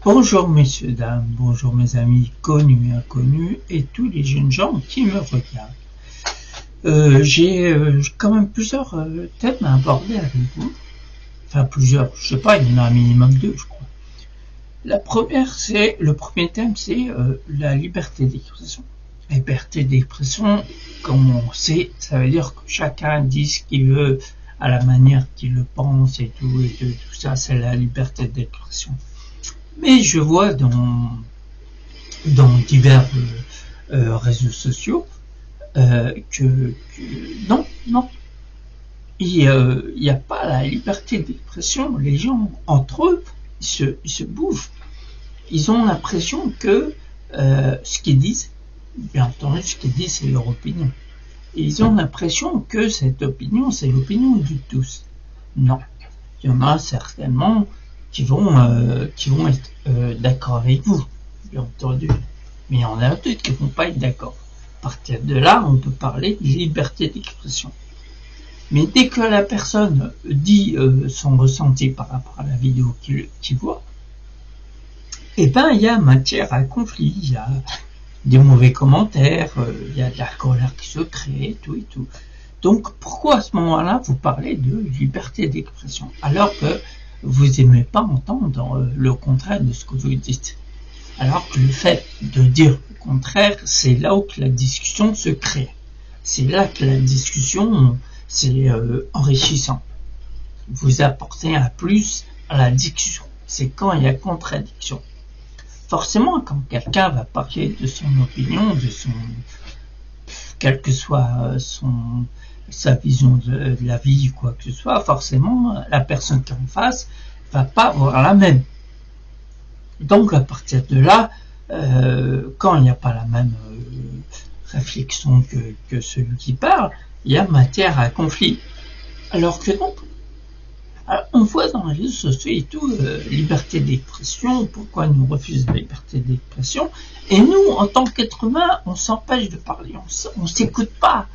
Bonjour messieurs, dames, bonjour mes amis connus et inconnus et tous les jeunes gens qui me regardent. J'ai quand même plusieurs thèmes à aborder avec vous. Enfin plusieurs, je sais pas, il y en a un minimum deux je crois. Le premier thème c'est la liberté d'expression. La liberté d'expression, comme on sait, ça veut dire que chacun dit ce qu'il veut à la manière qu'il le pense et tout ça, c'est la liberté d'expression. Mais je vois dans divers réseaux sociaux que non, il n'y a pas la liberté d'expression. Les gens, entre eux, ils se bouffent. Ils ont l'impression que ce qu'ils disent, bien entendu, ce qu'ils disent, c'est leur opinion. Et ils ont l'impression que cette opinion, c'est l'opinion de tous. Non. Il y en a certainement qui vont être d'accord avec vous, bien entendu. Mais il y en a d'autres qui ne vont pas être d'accord. À partir de là, on peut parler de liberté d'expression. Mais dès que la personne dit son ressenti par rapport à la vidéo qu'il voit, eh ben, il y a matière à conflit, il y a des mauvais commentaires, il y a de la colère qui se crée, tout et tout. Donc, pourquoi à ce moment-là, vous parlez de liberté d'expression, alors que vous n'aimez pas entendre le contraire de ce que vous dites? Alors que le fait de dire le contraire, c'est là où la discussion se crée. C'est là que la discussion, c'est enrichissant. Vous apportez un plus à la discussion. C'est quand il y a contradiction. Forcément, quand quelqu'un va parler de son opinion, quelle que soit sa vision de la vie, quoi que ce soit, forcément, la personne qui est en face va pas avoir la même. Donc, à partir de là, quand il n'y a pas la même réflexion que celui qui parle, il y a matière à conflit. Alors que non. Alors, on voit dans les réseaux sociaux et tout, liberté d'expression, pourquoi nous refuse la liberté d'expression, et nous, en tant qu'être humain, on s'empêche de parler, on s'écoute pas,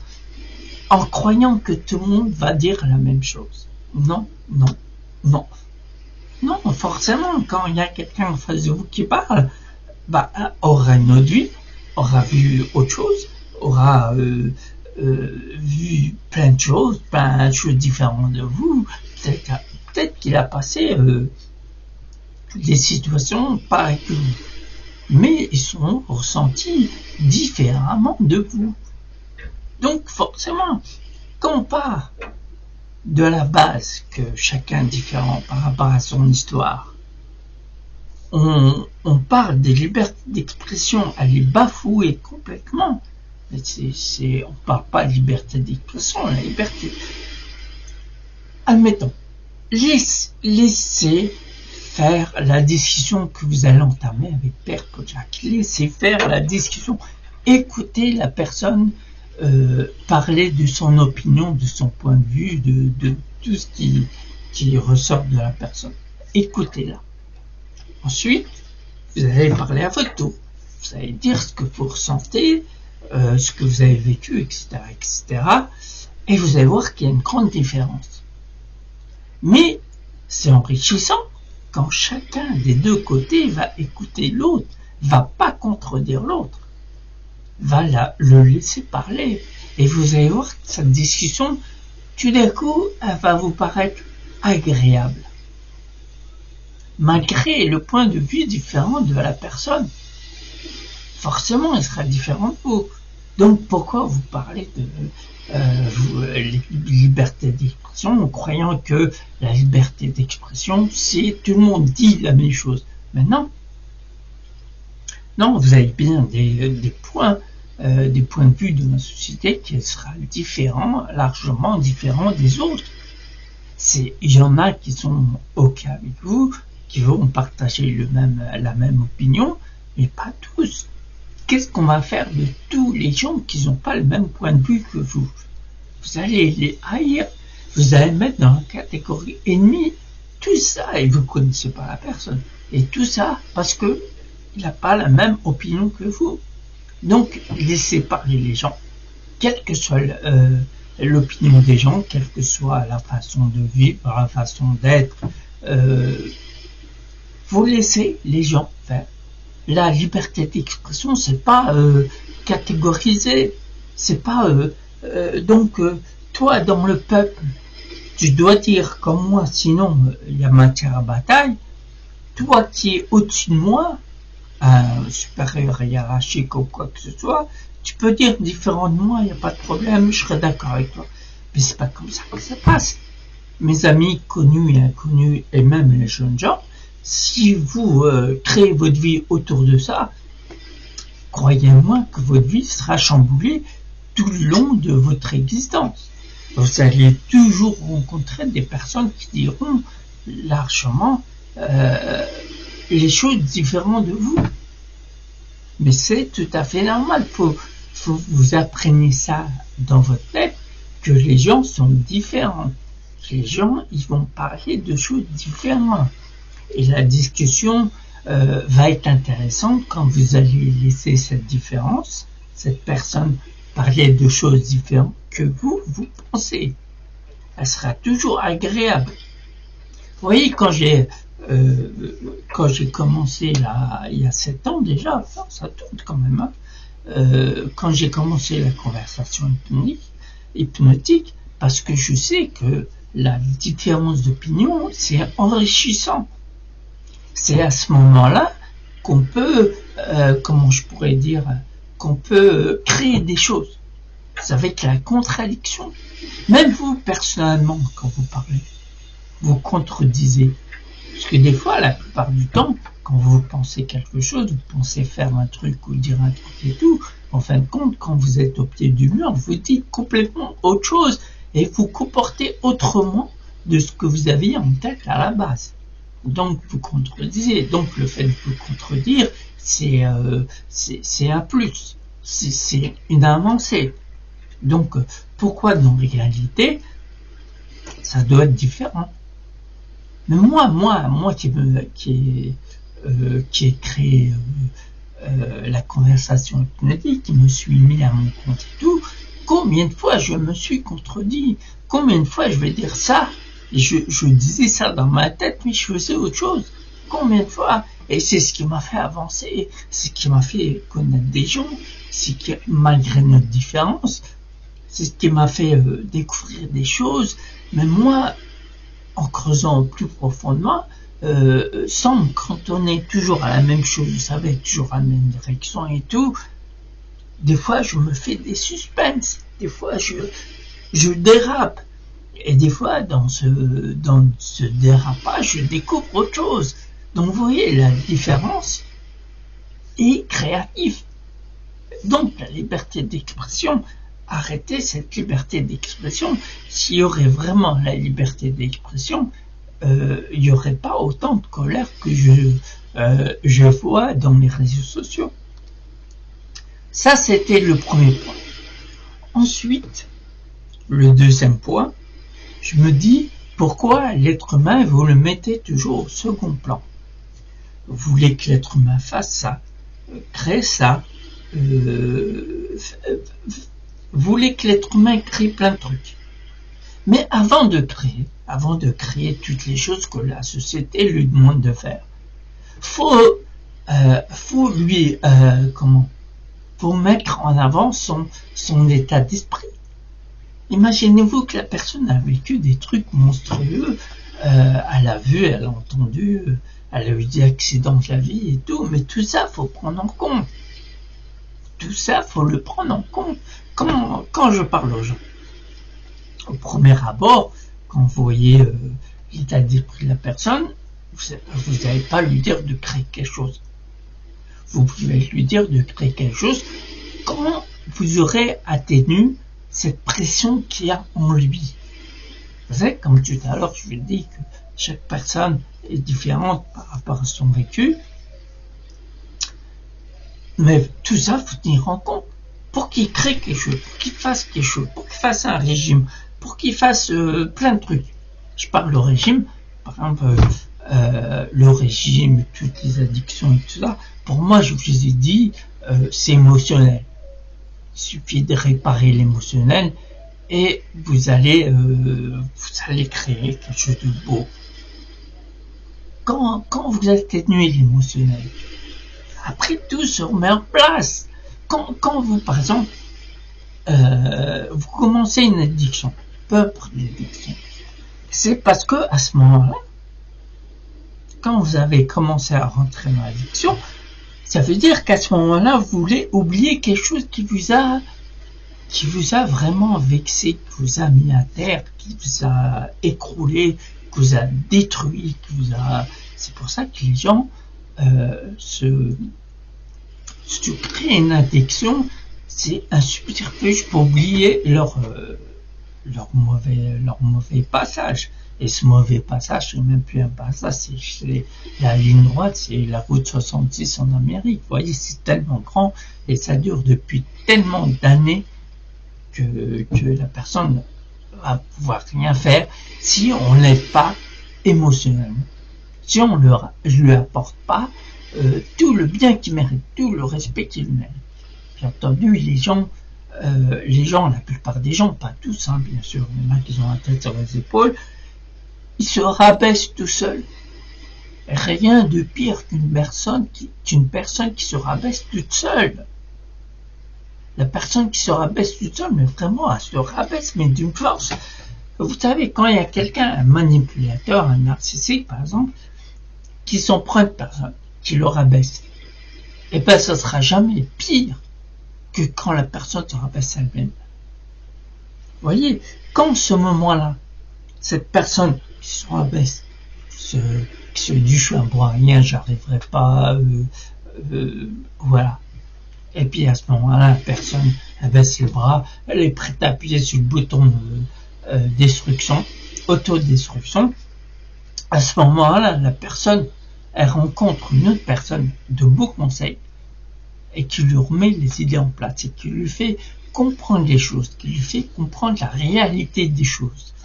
en croyant que tout le monde va dire la même chose. Non, forcément, quand il y a quelqu'un en face de vous qui parle, aura une autre vie, aura vu autre chose, aura vu plein de choses différentes de vous. Peut-être qu'il a passé des situations pareilles que vous, mais ils sont ressentis différemment de vous. Donc forcément, quand on part de la base que chacun est différent par rapport à son histoire, on parle des libertés d'expression à les bafouer complètement. On parle pas de liberté d'expression, la liberté. Admettons, laissez faire la discussion que vous allez entamer avec Père Kojak. Laissez faire la discussion. Écoutez la personne parler de son opinion, de son point de vue, de tout ce qui ressort de la personne. Écoutez-la. Ensuite, vous allez parler à votre tour. Vous allez dire ce que vous ressentez, ce que vous avez vécu, etc. Et vous allez voir qu'il y a une grande différence. Mais c'est enrichissant quand chacun des deux côtés va écouter l'autre, va pas contredire l'autre, va le laisser parler. Et vous allez voir que cette discussion, tout d'un coup, elle va vous paraître agréable. Malgré le point de vue différent de la personne. Forcément, elle sera différente de vous. Donc, pourquoi vous parlez de liberté d'expression en croyant que la liberté d'expression, c'est tout le monde dit la même chose? Mais non. Non, vous avez bien des points de vue de la société qui sera largement différent des autres. Il y en a qui sont OK avec vous, qui vont partager la même opinion, mais pas tous. Qu'est-ce qu'on va faire de tous les gens qui n'ont pas le même point de vue que vous? Vous allez les haïr, vous allez mettre dans la catégorie ennemie, tout ça, et vous ne connaissez pas la personne. Et tout ça parce qu'il n'a pas la même opinion que vous. Donc, laissez parler les gens, quelle que soit l'opinion des gens, quelle que soit la façon de vivre, la façon d'être. Vous laissez les gens faire. La liberté d'expression, c'est pas catégoriser, c'est pas donc toi dans le peuple, tu dois dire comme moi, sinon il y a matière à bataille. Toi qui es au-dessus de moi, un supérieur hiérarchique ou quoi que ce soit, tu peux dire différent de moi, il n'y a pas de problème, je serai d'accord avec toi. Mais c'est pas comme ça que ça passe. Mes amis connus et inconnus, et même les jeunes gens, si vous créez votre vie autour de ça, croyez-moi que votre vie sera chamboulée tout le long de votre existence. Vous allez toujours rencontrer des personnes qui diront largement les choses différentes de vous. Mais c'est tout à fait normal. Faut vous appreniez ça dans votre tête, que les gens sont différents. Les gens, ils vont parler de choses différentes. Et la discussion va être intéressante quand vous allez laisser cette différence, cette personne parler de choses différentes que vous pensez. Elle sera toujours agréable. Vous voyez, quand j'ai commencé là, il y a 7 ans déjà, ça tourne quand même, hein, quand j'ai commencé la conversation hypnotique, parce que je sais que la différence d'opinion, c'est enrichissant. C'est à ce moment-là qu'on peut, comment je pourrais dire, qu'on peut créer des choses. C'est avec la contradiction. Même vous, personnellement, quand vous parlez, vous contredisez. Parce que des fois, la plupart du temps, quand vous pensez quelque chose, vous pensez faire un truc ou dire un truc et tout, en fin de compte, quand vous êtes au pied du mur, vous dites complètement autre chose et vous comportez autrement de ce que vous aviez en tête à la base. Donc, vous contredisez. Donc, le fait de vous contredire, c'est un plus. C'est une avancée. Donc, pourquoi dans la réalité, ça doit être différent? Mais moi qui ai créé la conversation hypnotique, qui me suis mis à mon compte et tout, combien de fois je me suis contredit? Combien de fois je vais dire ça? Et je disais ça dans ma tête, mais je faisais autre chose. Combien de fois? Et c'est ce qui m'a fait avancer, c'est ce qui m'a fait connaître des gens, c'est que malgré notre différence, c'est ce qui m'a fait découvrir des choses. Mais moi, en creusant plus profondément, sans me cantonner toujours à la même chose, vous savez, toujours à la même direction et tout, des fois je me fais des suspens, des fois je dérape. Et des fois, dans ce dérapage, je découvre autre chose. Donc, vous voyez, la différence est créative. Donc, la liberté d'expression, arrêtez cette liberté d'expression. S'il y aurait vraiment la liberté d'expression, il n'y aurait pas autant de colère que je vois dans les réseaux sociaux. Ça, c'était le premier point. Ensuite, le deuxième point, je me dis, pourquoi l'être humain, vous le mettez toujours au second plan? Vous voulez que l'être humain fasse ça, crée ça, vous voulez que l'être humain crée plein de trucs. Mais avant de créer toutes les choses que la société lui demande de faire, faut lui, faut mettre en avant son état d'esprit. Imaginez-vous que la personne a vécu des trucs monstrueux, elle a vu, elle a entendu, elle a eu des accidents de la vie et tout, mais tout ça, faut prendre en compte. Tout ça, faut le prendre en compte. Quand je parle aux gens, au premier abord, quand vous voyez l'état d'esprit de la personne, vous n'allez pas lui dire de créer quelque chose. Vous pouvez lui dire de créer quelque chose quand vous aurez atténué cette pression qu'il y a en lui. Vous savez, comme tout à l'heure, je vous dis que chaque personne est différente par rapport à son vécu. Mais tout ça, il faut tenir en compte pour qu'il crée quelque chose, pour qu'il fasse quelque chose, pour qu'il fasse un régime, pour qu'il fasse plein de trucs. Je parle de régime, par exemple, le régime, toutes les addictions et tout ça. Pour moi, je vous ai dit, c'est émotionnel. Il suffit de réparer l'émotionnel et vous allez créer quelque chose de beau. quand vous atténuez l'émotionnel, après tout se remet en place. Quand vous, par exemple, vous commencez une addiction, peu importe l'addiction, c'est parce que à ce moment-là, quand vous avez commencé à rentrer dans l'addiction, ça veut dire qu'à ce moment-là, vous voulez oublier quelque chose qui vous a vraiment vexé, qui vous a mis à terre, qui vous a écroulé, qui vous a détruit, c'est pour ça que les gens se créent une addiction. C'est un subterfuge pour oublier leur mauvais passage. Et ce mauvais passage, c'est même plus un passage, c'est la ligne droite, c'est la route 66 en Amérique. Vous voyez, c'est tellement grand et ça dure depuis tellement d'années que la personne va pouvoir rien faire si on l'aide pas émotionnellement, si on ne lui apporte pas tout le bien qu'il mérite, tout le respect qu'il mérite. Bien entendu, les gens, la plupart des gens, pas tous, hein, bien sûr, il y en a qui ont la tête sur les épaules, ils se rabaissent tout seuls. Rien de pire qu'une personne qui se rabaisse toute seule. La personne qui se rabaisse toute seule, mais vraiment, elle se rabaisse, mais d'une force. Vous savez, quand il y a quelqu'un, un manipulateur, un narcissique, par exemple, qui s'en prend une personne, qui le rabaisse, et ben, ça sera jamais pire que quand la personne se rabaisse elle-même. Vous voyez, quand ce moment-là, cette personne qui se rabaisse, qui se dit je suis un bon rien, j'arriverai pas, voilà. Et puis à ce moment-là, la personne elle baisse les bras, elle est prête à appuyer sur le bouton destruction, autodestruction. À ce moment-là, la personne, elle rencontre une autre personne de beaux conseils et qui lui remet les idées en place et qui lui fait comprendre les choses, qui lui fait comprendre la réalité des choses.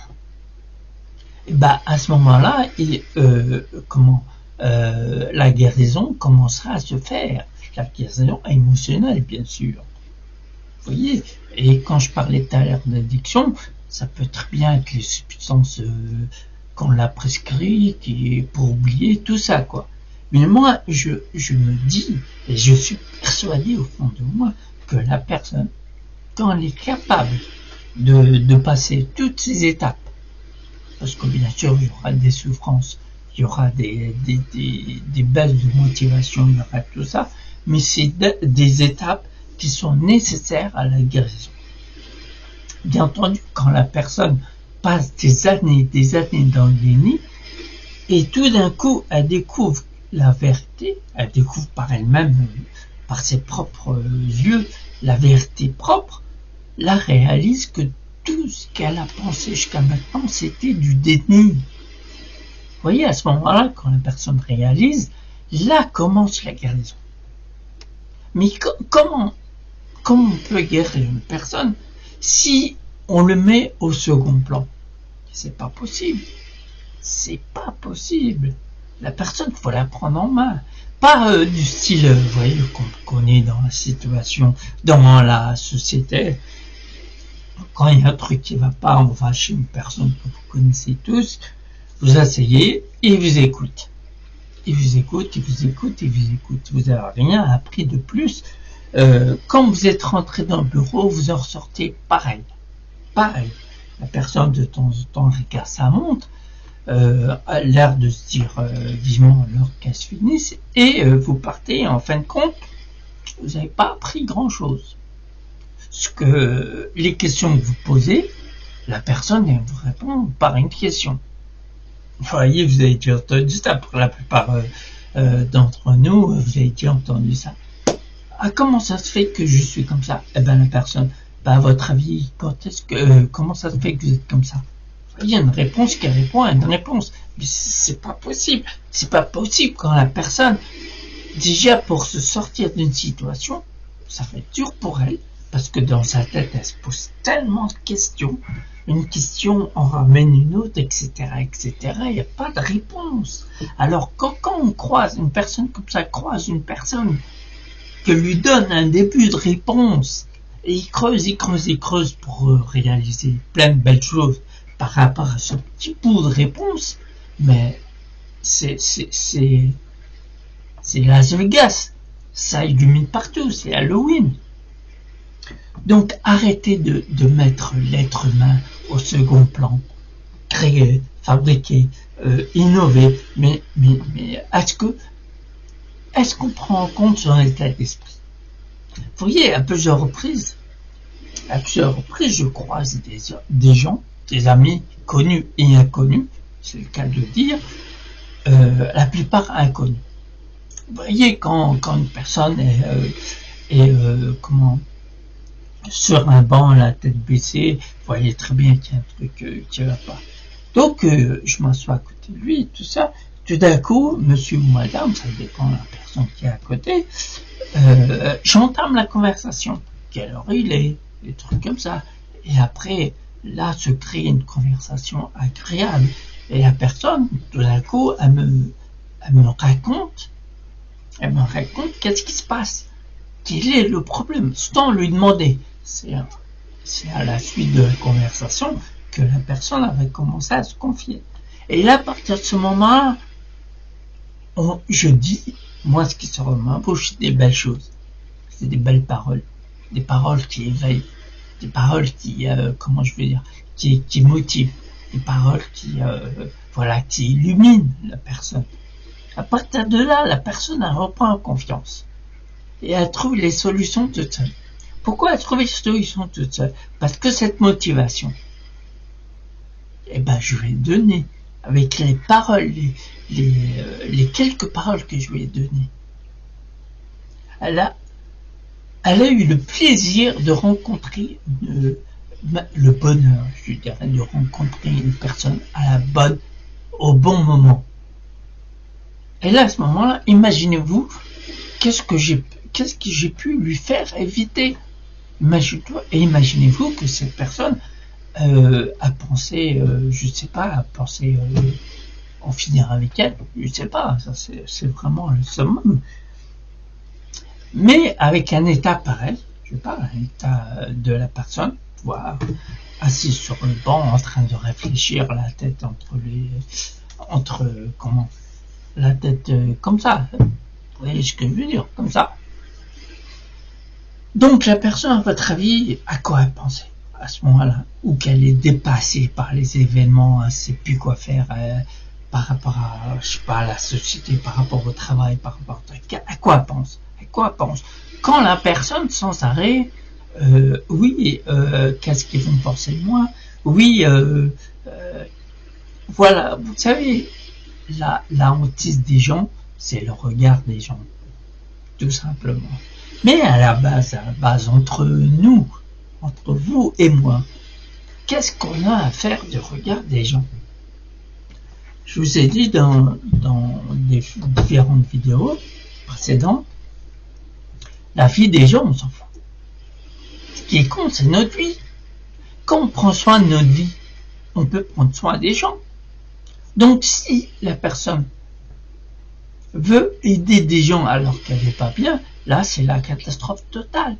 Et ben à ce moment-là, la guérison commencera à se faire. La guérison émotionnelle, bien sûr. Vous voyez, et quand je parlais tout à l'heure d'addiction, ça peut très bien être les substances qu'on l'a prescrit, qui est pour oublier tout ça, quoi. Mais moi, je me dis, et je suis persuadé au fond de moi, que la personne, quand elle est capable de passer toutes ces étapes, parce que bien sûr, il y aura des souffrances, il y aura des baisses de motivation, il y aura tout ça, mais c'est des étapes qui sont nécessaires à la guérison. Bien entendu, quand la personne passe des années dans le déni, et tout d'un coup, elle découvre la vérité, elle découvre par elle-même, par ses propres yeux, la vérité propre, la réalise que tout ce qu'elle a pensé jusqu'à maintenant, c'était du déni. Vous voyez, à ce moment-là, quand la personne réalise, là commence la guérison. Mais comment on peut guérir une personne si on le met au second plan? C'est pas possible. C'est pas possible. La personne, il faut la prendre en main. Pas du style, vous voyez, qu'on connaît dans la situation, dans la société. Quand il y a un truc qui va pas, on va chez une personne que vous connaissez tous, vous asseyez et il vous écoute. Il vous écoute, il vous écoute, il vous écoute. Vous n'avez rien appris de plus. Quand vous êtes rentré dans le bureau, vous en ressortez pareil. Pareil. La personne de temps en temps regarde sa montre, a l'air de se dire vivement l'heure qu'elle se finisse, et vous partez, en fin de compte, vous n'avez pas appris grand-chose. Ce que les questions que vous posez, la personne elle vous répond par une question. Vous voyez, vous avez déjà entendu ça pour la plupart d'entre nous, vous avez déjà entendu ça. Ah, comment ça se fait que je suis comme ça? Eh ben la personne, à votre avis, comment ça se fait que vous êtes comme ça? Il y a une réponse qui répond à une réponse. Mais c'est pas possible. C'est pas possible quand la personne, déjà pour se sortir d'une situation, ça va être dur pour elle, parce que dans sa tête, elle se pose tellement de questions. Une question en ramène une autre, etc., etc. Il n'y a pas de réponse. Alors, quand on croise une personne comme ça, croise une personne qui lui donne un début de réponse, et il creuse pour réaliser plein de belles choses par rapport à ce petit bout de réponse, mais Las Vegas, ça illumine partout, c'est Halloween. Donc arrêtez de mettre l'être humain au second plan, créer, fabriquer, innover, mais est-ce qu'on prend en compte son état d'esprit? Vous voyez, à plusieurs reprises, je croise des gens, des amis connus et inconnus, c'est le cas de le dire, la plupart inconnus. Vous voyez, quand une personne est sur un banc, la tête baissée, vous voyez très bien qu'il y a un truc qui va pas. Donc, je m'assois à côté de lui, tout ça. Tout d'un coup, monsieur ou madame, ça dépend de la personne qui est à côté, j'entame la conversation. Quelle heure il est, des trucs comme ça. Et après, là, se crée une conversation agréable. Et la personne, tout d'un coup, elle me raconte qu'est-ce qui se passe. Quel est le problème? Sans lui demander. C'est à la suite de la conversation que la personne avait commencé à se confier. Et là, à partir de ce moment-là, je dis, moi, ce qui sort de ma bouche, c'est des belles choses. C'est des belles paroles. Des paroles qui éveillent. Des paroles qui, qui motivent. Des paroles qui illuminent la personne. À partir de là, la personne, elle reprend confiance. Et elle trouve les solutions toute seule. Pourquoi elle trouve les solutions toute seule? Parce que cette motivation, je vais donner avec les paroles, les quelques paroles que je lui ai données. Elle a eu le plaisir de rencontrer le bonheur, je dirais, de rencontrer une personne au bon moment. Et là, à ce moment-là, imaginez-vous, qu'est-ce que j'ai pu lui faire éviter? Imaginez-vous que cette personne a pensé, en finir avec elle, je sais pas, ça c'est vraiment le summum. Mais avec un état pareil, je sais pas, un état de la personne, voire assise sur le banc en train de réfléchir, la tête la tête comme ça, vous voyez ce que je veux dire, comme ça. Donc la personne, à votre avis, à quoi elle pensait à ce moment-là? Ou qu'elle est dépassée par les événements, elle ne sait plus quoi faire par rapport à, je sais pas, à la société, par rapport au travail, par rapport à quoi elle pense? À quoi elle pense? Quand la personne, sans arrêt, qu'est-ce qu'ils vont penser de moi? Voilà, vous savez, la hantise des gens, c'est le regard des gens, tout simplement. Mais à la base, entre nous, entre vous et moi, qu'est-ce qu'on a à faire du regard des gens? Je vous ai dit dans des différentes vidéos précédentes, la vie des gens, on s'en fout. Ce qui est con, c'est notre vie. Quand on prend soin de notre vie, on peut prendre soin des gens. Donc si la personne veut aider des gens alors qu'elle n'est pas bien, là c'est la catastrophe totale.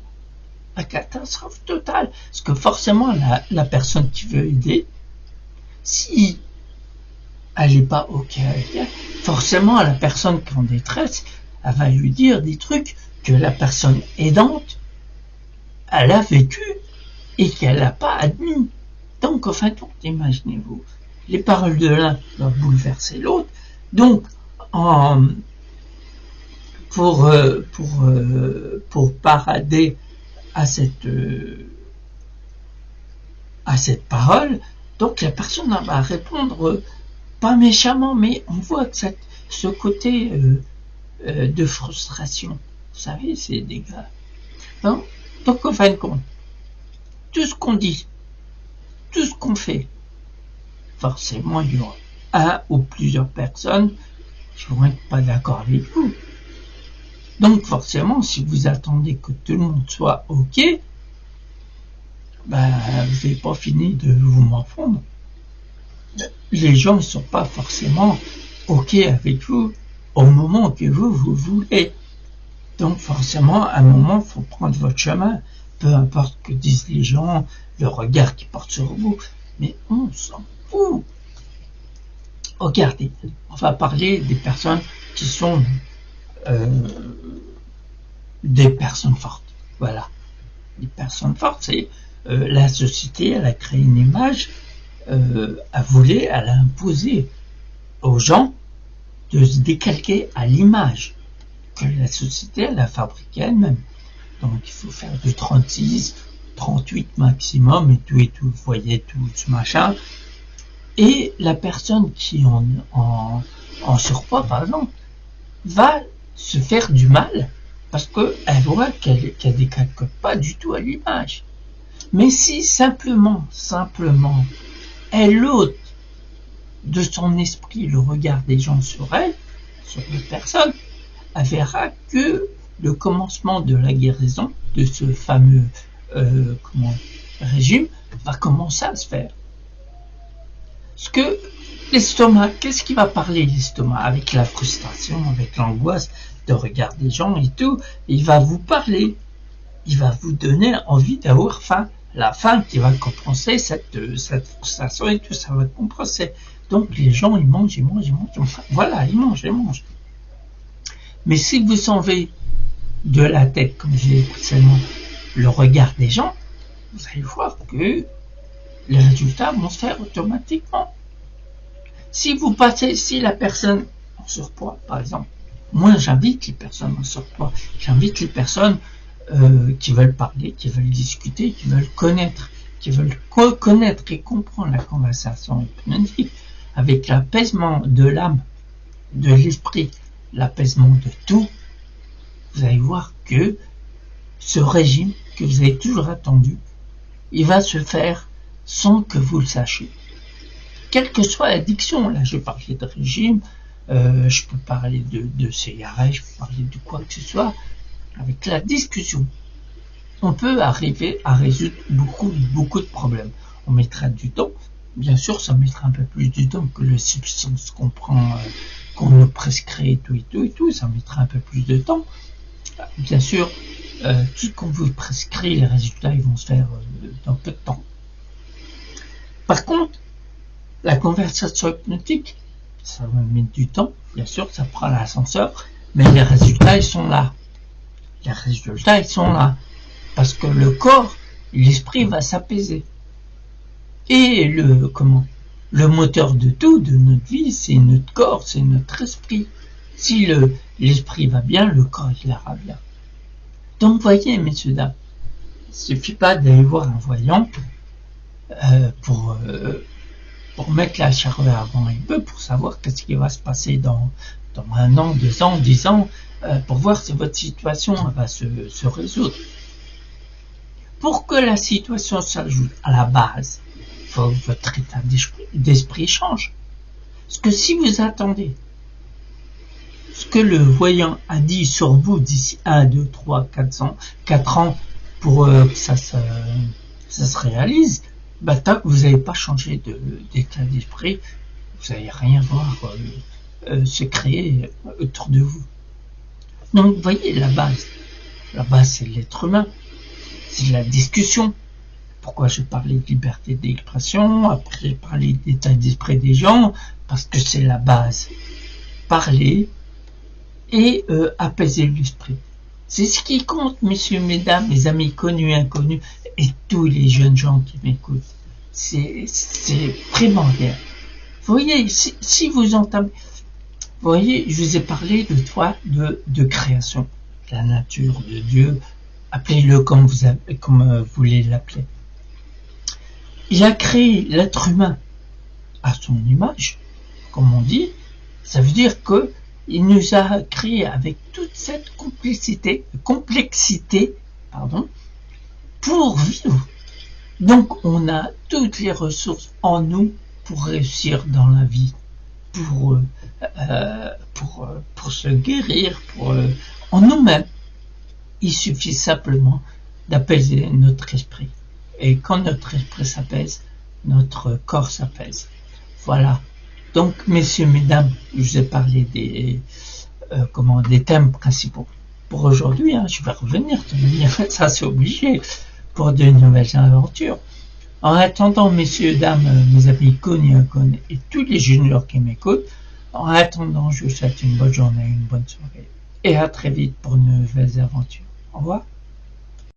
La catastrophe totale. Parce que forcément la personne qui veut aider, si elle n'est pas ok avec elle, forcément la personne qui est en détresse, elle va lui dire des trucs que la personne aidante, elle a vécu et qu'elle n'a pas admis. Donc en fin de compte, imaginez-vous, les paroles de l'un doivent bouleverser l'autre. Donc pour parader à cette parole, donc la personne va répondre pas méchamment, mais on voit que ce côté de frustration, vous savez, c'est des gars. Donc en fin de compte, tout ce qu'on dit, tout ce qu'on fait, forcément il y aura un ou plusieurs personnes qui vont être pas d'accord avec vous. Donc forcément, si vous attendez que tout le monde soit ok, vous n'avez pas fini de vous morfondre. Les gens ne sont pas forcément ok avec vous au moment que vous voulez. Donc forcément, à un moment, il faut prendre votre chemin, peu importe que disent les gens, le regard qu'ils portent sur vous, mais on s'en fout. Regardez, on va parler des personnes qui sont des personnes fortes. Voilà. Les personnes fortes, c'est la société, elle a créé une image, elle a imposé aux gens de se décalquer à l'image que la société, elle a fabriquée elle-même. Donc il faut faire du 36, 38 maximum et tout, vous voyez tout ce machin. Et la personne qui est en surpoids, par exemple, va se faire du mal parce qu'elle voit qu'elle décalque pas du tout à l'image. Mais si simplement, elle ôte de son esprit le regard des gens sur elle, sur les personnes, elle verra que le commencement de la guérison de ce fameux régime va commencer à se faire. Parce que l'estomac, qu'est-ce qui va parler l'estomac? Avec la frustration, avec l'angoisse de regarder les gens et tout, il va vous parler. Il va vous donner envie d'avoir faim. La faim qui va compenser cette frustration et tout, ça va compenser. Donc les gens, ils mangent. Voilà, ils mangent. Mais si vous enlevez de la tête, comme je l'ai dit précédemment, le regard des gens, vous allez voir que les résultats vont se faire automatiquement. Si la personne en surpoids, par exemple, moi j'invite les personnes en surpoids, j'invite les personnes qui veulent parler, qui veulent discuter, qui veulent connaître et comprendre la conversation hypnotique avec l'apaisement de l'âme, de l'esprit, l'apaisement de tout. Vous allez voir que ce régime que vous avez toujours attendu, il va se faire sans que vous le sachiez. Quelle que soit l'addiction, là je parlais de régime, je peux parler de cigarettes, je peux parler de quoi que ce soit, avec la discussion, on peut arriver à résoudre beaucoup de problèmes. On mettra du temps, bien sûr ça mettra un peu plus de temps que les substances qu'on prend, qu'on nous prescrit et tout, ça mettra un peu plus de temps. Bien sûr, tout ce qu'on vous prescrit, les résultats ils vont se faire dans peu de temps. Par contre, la conversation hypnotique, ça va mettre du temps, bien sûr, ça prend l'ascenseur, mais les résultats ils sont là. Parce que le corps, l'esprit va s'apaiser. Et le moteur de tout, de notre vie, c'est notre corps, c'est notre esprit. Si l'esprit va bien, le corps il ira bien. Donc voyez, messieurs, dames, il ne suffit pas d'aller voir un voyant pour mettre la charrue avant un peu, pour savoir qu'est-ce qui va se passer dans 1 an, 2 ans, 10 ans, pour voir si votre situation va se résoudre. Pour que la situation s'ajoute à la base, il faut que votre état d'esprit change. Parce que si vous attendez ce que le voyant a dit sur vous d'ici 1, 2, 3, 4 ans pour que ça se réalise, tant que vous n'avez pas changé d'état d'esprit, vous n'allez rien voir se créer autour de vous. Donc, vous voyez, la base, c'est l'être humain, c'est la discussion. Pourquoi je parlais de liberté d'expression, après j'ai parlé d'état d'esprit des gens, parce que c'est la base. Parler et apaiser l'esprit. C'est ce qui compte, messieurs, mesdames, mes amis connus, inconnus, et tous les jeunes gens qui m'écoutent. C'est primordial. Vous voyez, si vous entamez... Vous voyez, je vous ai parlé de création, de la nature, de Dieu, appelez-le comme vous voulez l'appeler. Il a créé l'être humain à son image, comme on dit. Ça veut dire que il nous a créé avec toute cette complexité, pour vivre. Donc on a toutes les ressources en nous pour réussir dans la vie, pour se guérir, en nous-mêmes. Il suffit simplement d'apaiser notre esprit. Et quand notre esprit s'apaise, notre corps s'apaise. Voilà. Donc, messieurs, mesdames, je vous ai parlé des thèmes principaux. Pour aujourd'hui, je vais revenir, ça c'est obligé, pour de nouvelles aventures. En attendant, messieurs, dames, mes amis connus et inconnus et tous les juniors qui m'écoutent, en attendant, je vous souhaite une bonne journée, une bonne soirée et à très vite pour de nouvelles aventures. Au revoir.